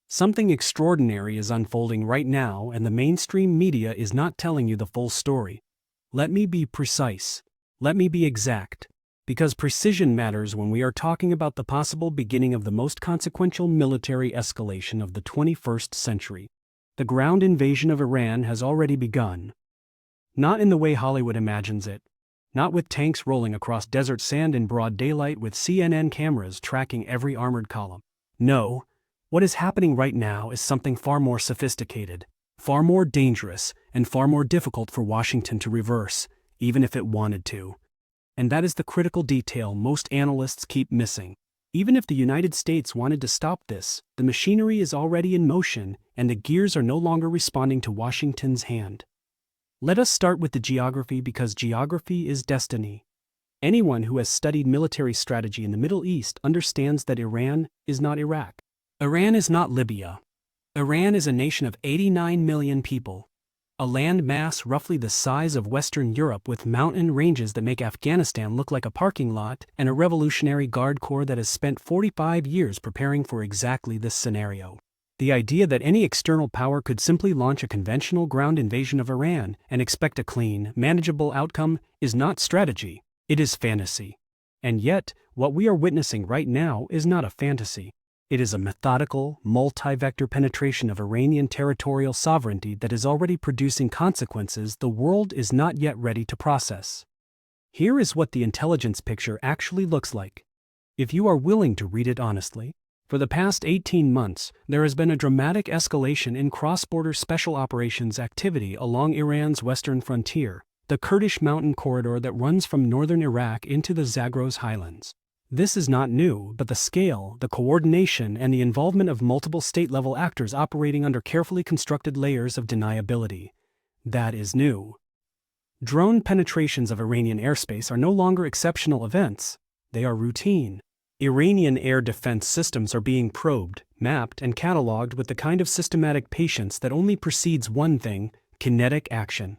Something extraordinary is unfolding right now, and the mainstream media is not telling you the full story. Let me be precise. Let me be exact. Because precision matters when we are talking about the possible beginning of the most consequential military escalation of the 21st century. The ground invasion of Iran has already begun. Not in the way Hollywood imagines it. Not with tanks rolling across desert sand in broad daylight with CNN cameras tracking every armored column. No. What is happening right now is something far more sophisticated, far more dangerous, and far more difficult for Washington to reverse, even if it wanted to. And that is the critical detail most analysts keep missing. Even if the United States wanted to stop this, the machinery is already in motion, and the gears are no longer responding to Washington's hand. Let us start with the geography, because geography is destiny. Anyone who has studied military strategy in the Middle East understands that Iran is not Iraq. Iran is not Libya. Iran is a nation of 89 million people. A land mass roughly the size of Western Europe, with mountain ranges that make Afghanistan look like a parking lot, and a Revolutionary Guard Corps that has spent 45 years preparing for exactly this scenario. The idea that any external power could simply launch a conventional ground invasion of Iran and expect a clean, manageable outcome is not strategy, it is fantasy. And yet, what we are witnessing right now is not a fantasy. It is a methodical, multi-vector penetration of Iranian territorial sovereignty that is already producing consequences the world is not yet ready to process. Here is what the intelligence picture actually looks like. If you are willing to read it honestly, for the past 18 months, there has been a dramatic escalation in cross-border special operations activity along Iran's western frontier, the Kurdish mountain corridor that runs from northern Iraq into the Zagros highlands. This is not new, but the scale, the coordination, and the involvement of multiple state-level actors operating under carefully constructed layers of deniability. That is new. Drone penetrations of Iranian airspace are no longer exceptional events. They are routine. Iranian air defense systems are being probed, mapped, and cataloged with the kind of systematic patience that only precedes one thing: kinetic action.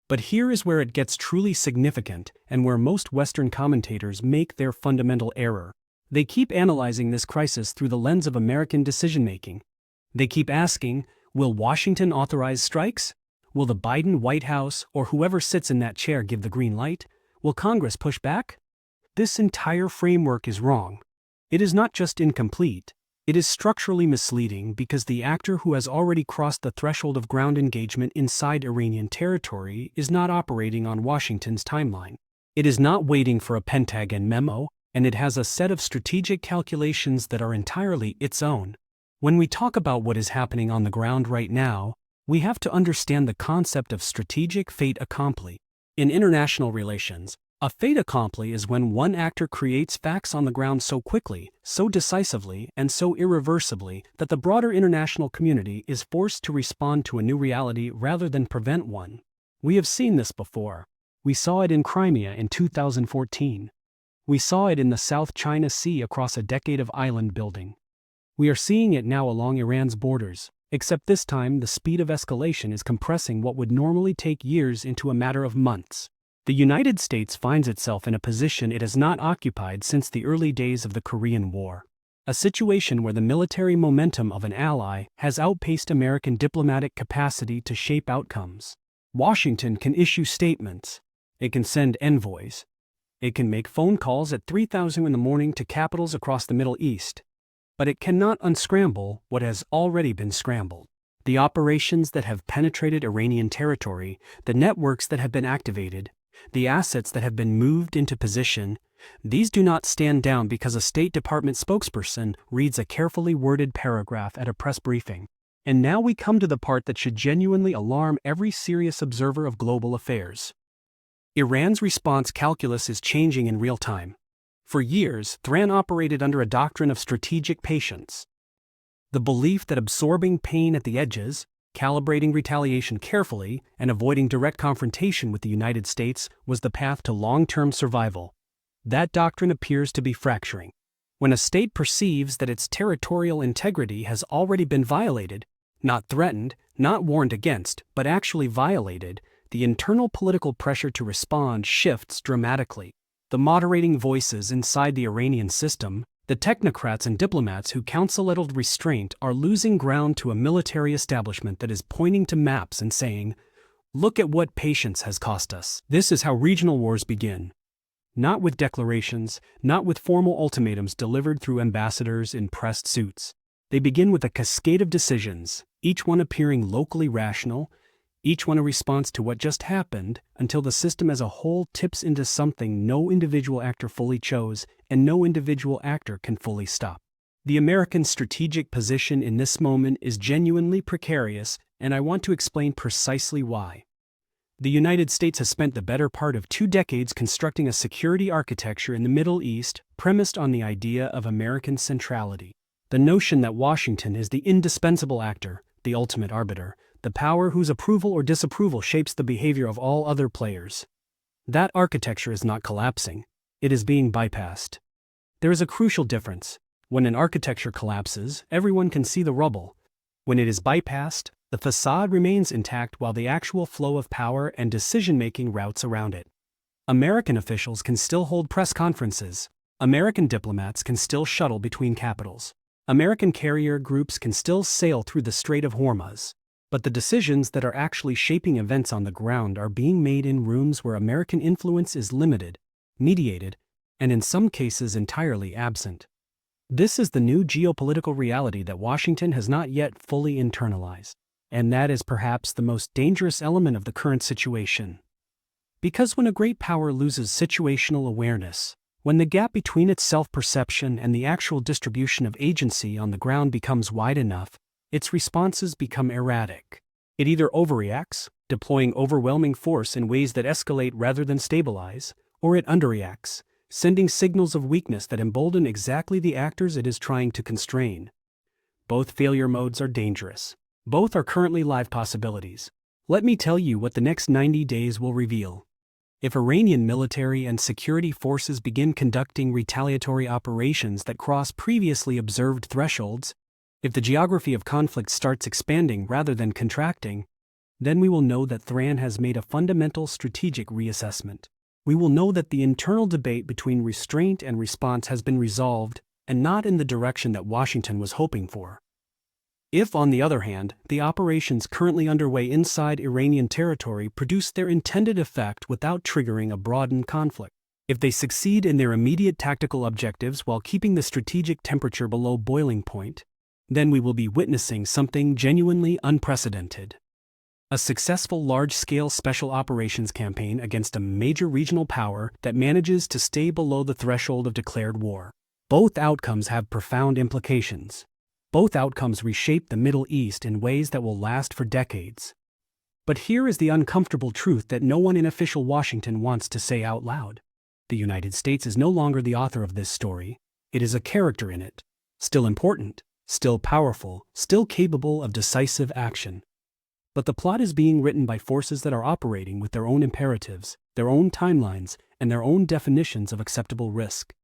But here is where it gets truly significant, and where most Western commentators make their fundamental error. They keep analyzing this crisis through the lens of American decision-making. They keep asking, will Washington authorize strikes? Will the Biden White House or whoever sits in that chair give the green light? Will Congress push back? This entire framework is wrong. It is not just incomplete. It is structurally misleading, because the actor who has already crossed the threshold of ground engagement inside Iranian territory is not operating on Washington's timeline. It is not waiting for a Pentagon memo, and it has a set of strategic calculations that are entirely its own. When we talk about what is happening on the ground right now, we have to understand the concept of strategic fait accompli. In international relations, a fait accompli is when one actor creates facts on the ground so quickly, so decisively, and so irreversibly that the broader international community is forced to respond to a new reality rather than prevent one. We have seen this before. We saw it in Crimea in 2014. We saw it in the South China Sea across a decade of island building. We are seeing it now along Iran's borders, except this time the speed of escalation is compressing what would normally take years into a matter of months. The United States finds itself in a position it has not occupied since the early days of the Korean War. A situation where the military momentum of an ally has outpaced American diplomatic capacity to shape outcomes. Washington can issue statements. It can send envoys. It can make phone calls at 3,000 in the morning to capitals across the Middle East. But it cannot unscramble what has already been scrambled. The operations that have penetrated Iranian territory, the networks that have been activated, the assets that have been moved into position, these do not stand down because a State Department spokesperson reads a carefully worded paragraph at a press briefing. And now we come to the part that should genuinely alarm every serious observer of global affairs. Iran's response calculus is changing in real time. For years, Tehran operated under a doctrine of strategic patience. The belief that absorbing pain at the edges, calibrating retaliation carefully, and avoiding direct confrontation with the United States was the path to long-term survival. That doctrine appears to be fracturing. When a state perceives that its territorial integrity has already been violated, not threatened, not warned against, but actually violated, the internal political pressure to respond shifts dramatically. The moderating voices inside the Iranian system, The technocrats and diplomats who counsel-settled restraint are losing ground to a military establishment that is pointing to maps and saying, "Look at what patience has cost us." This is how regional wars begin. Not with declarations, not with formal ultimatums delivered through ambassadors in pressed suits. They begin with a cascade of decisions, each one appearing locally rational, each one a response to what just happened, until the system as a whole tips into something no individual actor fully chose and no individual actor can fully stop. The American strategic position in this moment is genuinely precarious, and I want to explain precisely why. The United States has spent the better part of 2 decades constructing a security architecture in the Middle East premised on the idea of American centrality. The notion that Washington is the indispensable actor, the ultimate arbiter, the power whose approval or disapproval shapes the behavior of all other players. That architecture is not collapsing, it is being bypassed. There is a crucial difference. When an architecture collapses, everyone can see the rubble. When it is bypassed, the facade remains intact while the actual flow of power and decision-making routes around it. American officials can still hold press conferences. American diplomats can still shuttle between capitals. American carrier groups can still sail through the Strait of Hormuz. But the decisions that are actually shaping events on the ground are being made in rooms where American influence is limited, mediated, and in some cases entirely absent. This is the new geopolitical reality that Washington has not yet fully internalized. And that is perhaps the most dangerous element of the current situation. Because when a great power loses situational awareness, when the gap between its self-perception and the actual distribution of agency on the ground becomes wide enough, its responses become erratic. It either overreacts, deploying overwhelming force in ways that escalate rather than stabilize, or it underreacts, sending signals of weakness that embolden exactly the actors it is trying to constrain. Both failure modes are dangerous. Both are currently live possibilities. Let me tell you what the next 90 days will reveal. If Iranian military and security forces begin conducting retaliatory operations that cross previously observed thresholds, if the geography of conflict starts expanding rather than contracting, then we will know that Tehran has made a fundamental strategic reassessment. We will know that the internal debate between restraint and response has been resolved, and not in the direction that Washington was hoping for. If, on the other hand, the operations currently underway inside Iranian territory produce their intended effect without triggering a broadened conflict, if they succeed in their immediate tactical objectives while keeping the strategic temperature below boiling point, then we will be witnessing something genuinely unprecedented. A successful large-scale special operations campaign against a major regional power that manages to stay below the threshold of declared war. Both outcomes have profound implications. Both outcomes reshape the Middle East in ways that will last for decades. But here is the uncomfortable truth that no one in official Washington wants to say out loud. The United States is no longer the author of this story. It is a character in it. Still important, still powerful, still capable of decisive action. But the plot is being written by forces that are operating with their own imperatives, their own timelines, and their own definitions of acceptable risk.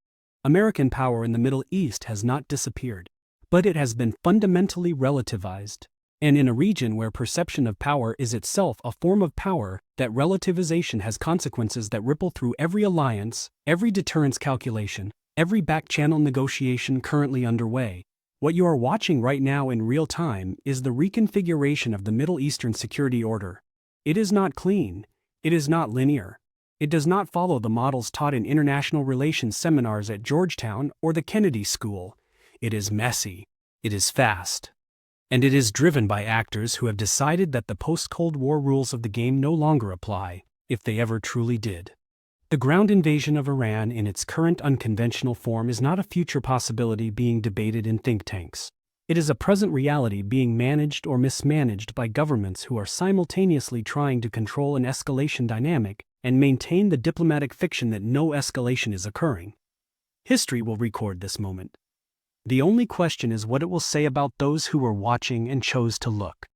American power in the Middle East has not disappeared, but it has been fundamentally relativized. And in a region where perception of power is itself a form of power, that relativization has consequences that ripple through every alliance, every deterrence calculation, every back-channel negotiation currently underway. What you are watching right now in real time is the reconfiguration of the Middle Eastern security order. It is not clean. It is not linear. It does not follow the models taught in international relations seminars at Georgetown or the Kennedy School. It is messy. It is fast. And it is driven by actors who have decided that the post-Cold War rules of the game no longer apply, if they ever truly did. The ground invasion of Iran in its current unconventional form is not a future possibility being debated in think tanks. It is a present reality being managed or mismanaged by governments who are simultaneously trying to control an escalation dynamic and maintain the diplomatic fiction that no escalation is occurring. History will record this moment. The only question is what it will say about those who were watching and chose to look.